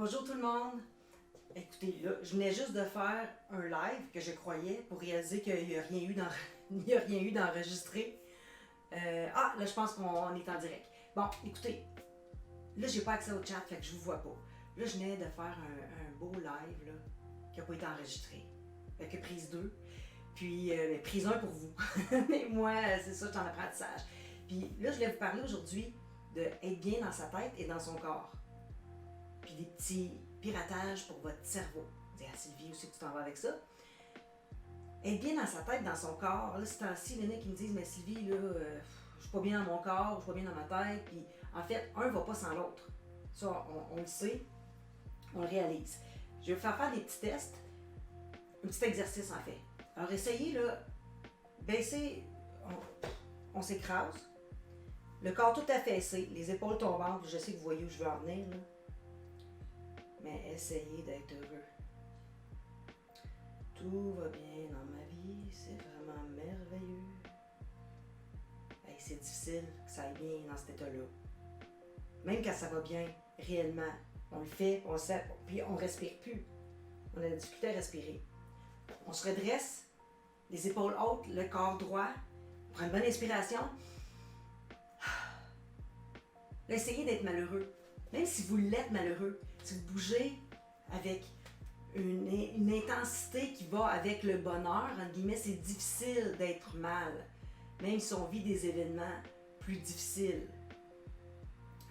Bonjour tout le monde! Écoutez, là, je venais juste de faire un live que je croyais pour réaliser qu'il n'y a rien eu il n'y a rien eu d'enregistré. Là, je pense qu'on est en direct. Bon, écoutez, là, j'ai pas accès au chat, fait que je vous vois pas. Là, je venais de faire un beau live, là, qui n'a pas été enregistré. Fait que prise 2. Puis, prise 1 pour vous. Mais moi, c'est ça, je suis en apprentissage. Puis là, je voulais vous parler aujourd'hui d'être bien dans sa tête et dans son corps. Puis des petits piratages pour votre cerveau. Je dis à Sylvie aussi que tu t'en vas avec ça. Être bien dans sa tête, dans son corps. Là, c'est ainsi, il y en a qui me disent, mais Sylvie, là, je suis pas bien dans mon corps, je suis pas bien dans ma tête. Puis en fait, un va pas sans l'autre. Ça, on le sait, on le réalise. Je vais vous faire des petits tests, un petit exercice en fait. Alors essayez, là, baisser, on s'écrase, le corps tout affaissé, les épaules tombantes, je sais que vous voyez où je veux en venir, là. Mais essayez d'être heureux. Tout va bien dans ma vie, c'est vraiment merveilleux. Hey, c'est difficile que ça aille bien dans cet état-là. Même quand ça va bien, réellement, on le fait, on le sait, puis on ne respire plus. On a la difficulté à respirer. On se redresse, les épaules hautes, le corps droit, on prend une bonne inspiration. Là, essayez d'être malheureux. Même si vous l'êtes malheureux, si vous bougez avec une intensité qui va avec le bonheur, entre guillemets, c'est difficile d'être mal. Même si on vit des événements plus difficiles.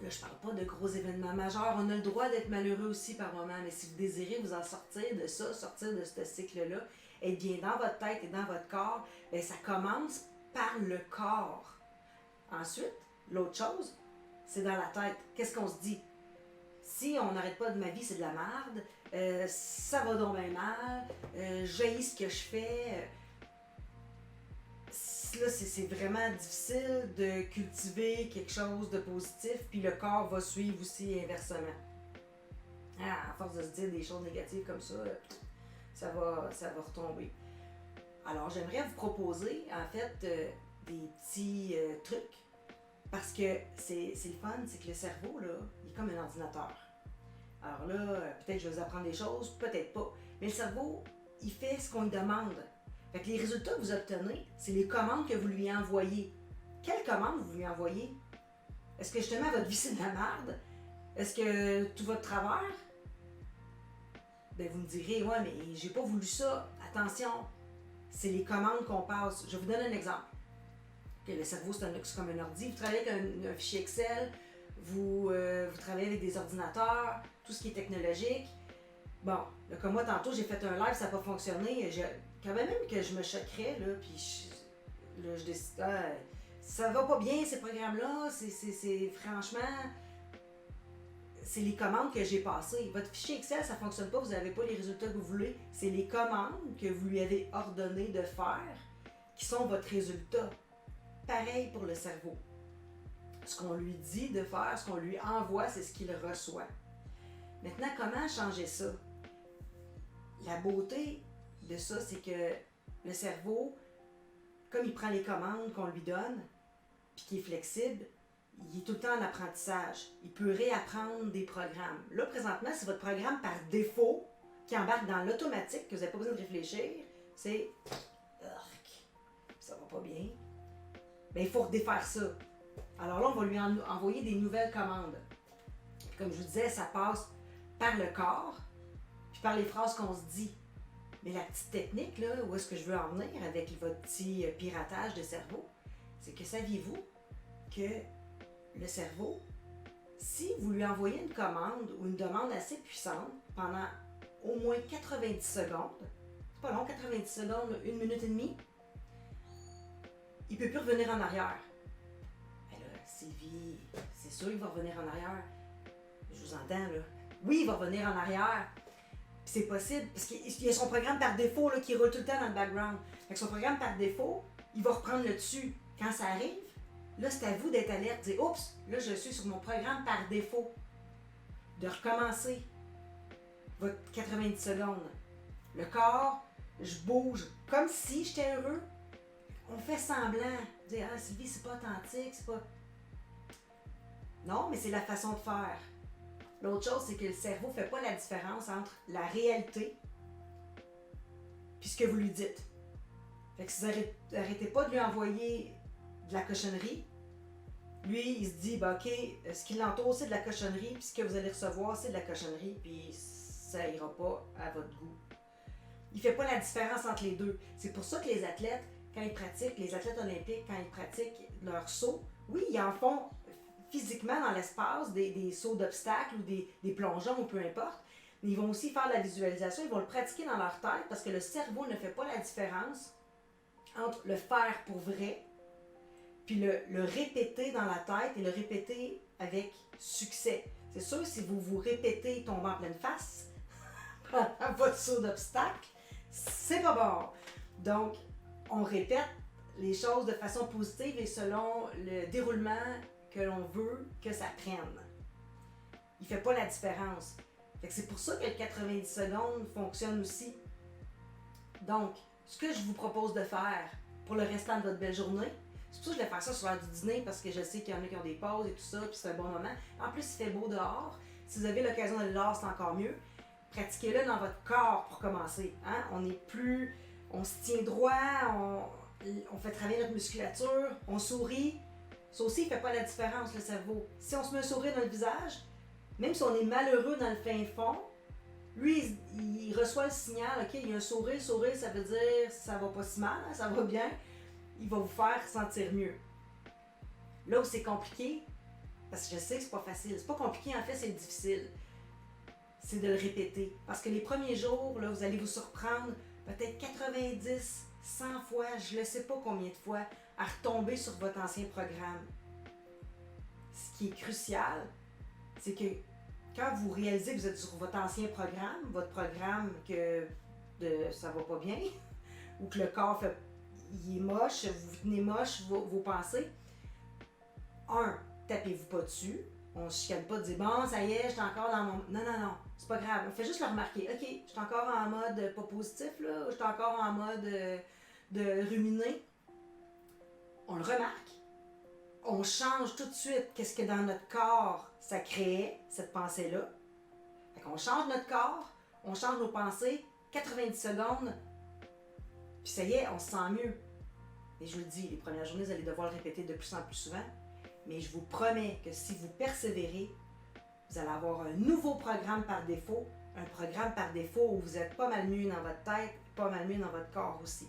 Là, je parle pas de gros événements majeurs. On a le droit d'être malheureux aussi par moment, mais si vous désirez vous en sortir de ça, sortir de ce cycle-là, être bien dans votre tête et dans votre corps, bien, ça commence par le corps. Ensuite, l'autre chose, c'est dans la tête. Qu'est-ce qu'on se dit? Si on n'arrête pas de ma vie, c'est de la merde, ça va donc bien mal, j'haïs ce que je fais. Là, c'est vraiment difficile de cultiver quelque chose de positif, puis le corps va suivre aussi inversement. À force de se dire des choses négatives comme ça, ça va retomber. Alors, j'aimerais vous proposer, en fait, des petits trucs. Parce que c'est le fun, c'est que le cerveau, là, il est comme un ordinateur. Alors là, peut-être je vais vous apprendre des choses, peut-être pas. Mais le cerveau, il fait ce qu'on lui demande. Fait que les résultats que vous obtenez, c'est les commandes que vous lui envoyez. Quelles commandes vous lui envoyez? Est-ce que justement votre vie c'est de la merde? Est-ce que tout va de travers? Ben vous me direz, ouais, mais j'ai pas voulu ça. Attention, c'est les commandes qu'on passe. Je vous donne un exemple. Okay, le cerveau, c'est comme un ordi. Vous travaillez avec un fichier Excel, vous travaillez avec des ordinateurs, tout ce qui est technologique. Bon, là, comme moi, tantôt, j'ai fait un live, ça n'a pas fonctionné. Quand même que je me choquerais, là, puis je décide, ça va pas bien, ces programmes-là, franchement, c'est les commandes que j'ai passées. Votre fichier Excel, ça ne fonctionne pas, vous n'avez pas les résultats que vous voulez. C'est les commandes que vous lui avez ordonné de faire qui sont votre résultat. Pareil pour le cerveau. Ce qu'on lui dit de faire, ce qu'on lui envoie, c'est ce qu'il reçoit. Maintenant, comment changer ça? La beauté de ça, c'est que le cerveau, comme il prend les commandes qu'on lui donne, puis qu'il est flexible, il est tout le temps en apprentissage. Il peut réapprendre des programmes. Là, présentement, c'est votre programme par défaut qui embarque dans l'automatique, que vous n'avez pas besoin de réfléchir. C'est « ça va pas bien ». Bien, il faut redéfaire ça. Alors là, on va lui envoyer des nouvelles commandes. Puis comme je vous disais, ça passe par le corps, puis par les phrases qu'on se dit. Mais la petite technique, là, où est-ce que je veux en venir avec votre petit piratage de cerveau, c'est que saviez-vous que le cerveau, si vous lui envoyez une commande ou une demande assez puissante pendant au moins 90 secondes, c'est pas long, 90 secondes, 1 minute et demie, il ne peut plus revenir en arrière. Mais là, Sylvie, c'est sûr qu'il va revenir en arrière. Je vous entends, là. Oui, il va revenir en arrière. Puis c'est possible, parce qu'il y a son programme par défaut là, qui roule tout le temps dans le background. Fait que son programme par défaut, il va reprendre le dessus. Quand ça arrive, là, c'est à vous d'être alerte, de dire « Oups, là, je suis sur mon programme par défaut. » De recommencer votre 90 secondes. Le corps, je bouge comme si j'étais heureux. On fait semblant, dire « Ah, Sylvie, c'est pas authentique, c'est pas... » Non, mais c'est la façon de faire. L'autre chose, c'est que le cerveau ne fait pas la différence entre la réalité et ce que vous lui dites. Fait que si vous n'arrêtez pas de lui envoyer de la cochonnerie, lui, il se dit, ben, OK, ce qui l'entoure, c'est de la cochonnerie, puis ce que vous allez recevoir, c'est de la cochonnerie, puis ça ira pas à votre goût. Il ne fait pas la différence entre les deux. C'est pour ça que les athlètes, quand ils pratiquent, les athlètes olympiques, quand ils pratiquent leur saut, oui, ils en font physiquement dans l'espace, des sauts d'obstacles ou des plongeons ou peu importe, mais ils vont aussi faire la visualisation, ils vont le pratiquer dans leur tête parce que le cerveau ne fait pas la différence entre le faire pour vrai puis le répéter dans la tête et le répéter avec succès. C'est sûr, si vous vous répétez tomber en pleine face pendant votre saut d'obstacle, c'est pas bon. Donc, on répète les choses de façon positive et selon le déroulement que l'on veut que ça prenne. Il fait pas la différence. Fait que c'est pour ça que le 90 secondes fonctionne aussi. Donc, ce que je vous propose de faire pour le restant de votre belle journée, c'est pour ça que je vais faire ça sur l'heure du dîner parce que je sais qu'il y en a qui ont des pauses et tout ça, puis c'est un bon moment. En plus, il fait beau dehors. Si vous avez l'occasion d'aller dehors, c'est encore mieux. Pratiquez-le dans votre corps pour commencer. Hein? On se tient droit, on fait travailler notre musculature, on sourit. Ça aussi, il ne fait pas la différence, le cerveau. Si on se met un sourire dans le visage, même si on est malheureux dans le fin fond, lui, il reçoit le signal, OK, il y a un sourire, ça veut dire ça va pas si mal, hein, ça va bien. Il va vous faire sentir mieux. Là où c'est compliqué, parce que je sais que c'est pas facile, c'est pas compliqué, en fait, c'est difficile. C'est de le répéter. Parce que les premiers jours, là, vous allez vous surprendre peut-être 90, 100 fois, je ne sais pas combien de fois, à retomber sur votre ancien programme. Ce qui est crucial, c'est que quand vous réalisez que vous êtes sur votre ancien programme, votre programme que ça va pas bien, ou que le corps il est moche, vous tenez moche vos pensées, tapez-vous pas dessus. On ne se chicane pas de dire bon, ça y est, je suis encore dans mon. Non, c'est pas grave. On fait juste le remarquer. OK, je suis encore en mode pas positif, là, ou je suis encore en mode de ruminer. On le remarque. On change tout de suite qu'est-ce que dans notre corps ça créait, cette pensée-là. Fait qu'on change notre corps, on change nos pensées, 90 secondes, puis ça y est, on se sent mieux. Et je vous le dis, les premières journées, vous allez devoir le répéter de plus en plus souvent. Mais je vous promets que si vous persévérez, vous allez avoir un nouveau programme par défaut, un programme par défaut où vous êtes pas mal mieux dans votre tête, pas mal mieux dans votre corps aussi.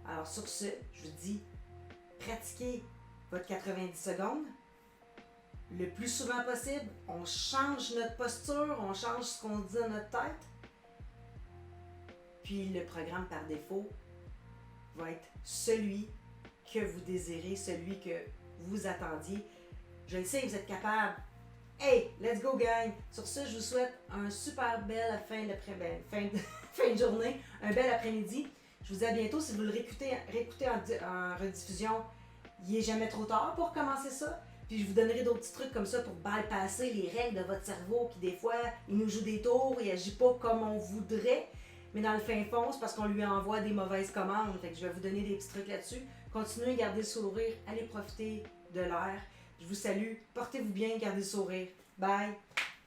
Alors sur ce, je vous dis, pratiquez votre 90 secondes le plus souvent possible. On change notre posture, on change ce qu'on dit dans notre tête. Puis le programme par défaut va être celui que vous désirez, celui que vous attendiez. Je le sais, vous êtes capable. Hey, let's go gang! Sur ce, je vous souhaite un super belle fin de journée, un bel après-midi. Je vous dis à bientôt. Si vous le réécoutez en rediffusion, il n'est jamais trop tard pour commencer ça. Puis je vous donnerai d'autres petits trucs comme ça pour bypasser les règles de votre cerveau qui des fois, il nous joue des tours, il agit pas comme on voudrait. Mais dans le fin fond, c'est parce qu'on lui envoie des mauvaises commandes. Fait que je vais vous donner des petits trucs là-dessus. Continuez à garder le sourire, allez profiter de l'air. Je vous salue, portez-vous bien, gardez le sourire. Bye!